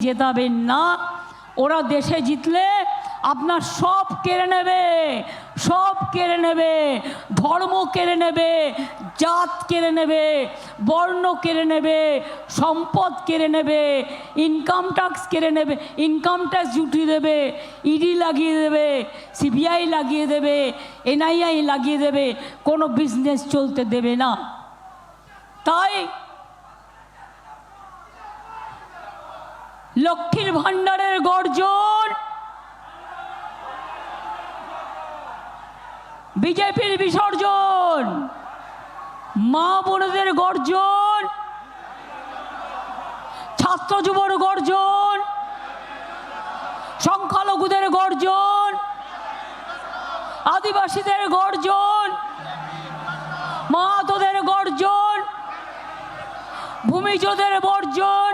জেতাবেন না। ওরা দেশে জিতলে আপনার সব কেড়ে নেবে, সব কেড়ে নেবে, ধর্ম কেড়ে নেবে, জাত কেড়ে নেবে, বর্ণ কেড়ে নেবে, সম্পদ কেড়ে নেবে, ইনকাম ট্যাক্স কেড়ে নেবে, ইনকাম ট্যাক্স জুটিয়ে দেবে, ইডি লাগিয়ে দেবে, সিবিআই লাগিয়ে দেবে, এনআইআই লাগিয়ে দেবে, কোনো বিজনেস চলতে দেবে না। তাই লক্ষ্মীর ভাণ্ডারের গর্জন, বিজেপির বিসর্জন, মা বোনদের গর্জন, ছাত্র যুবর গর্জন, সংখ্যালঘুদের গর্জন, আদিবাসীদের গর্জন, মাহাতোদের গর্জন, ভূমিজদের বর্জন,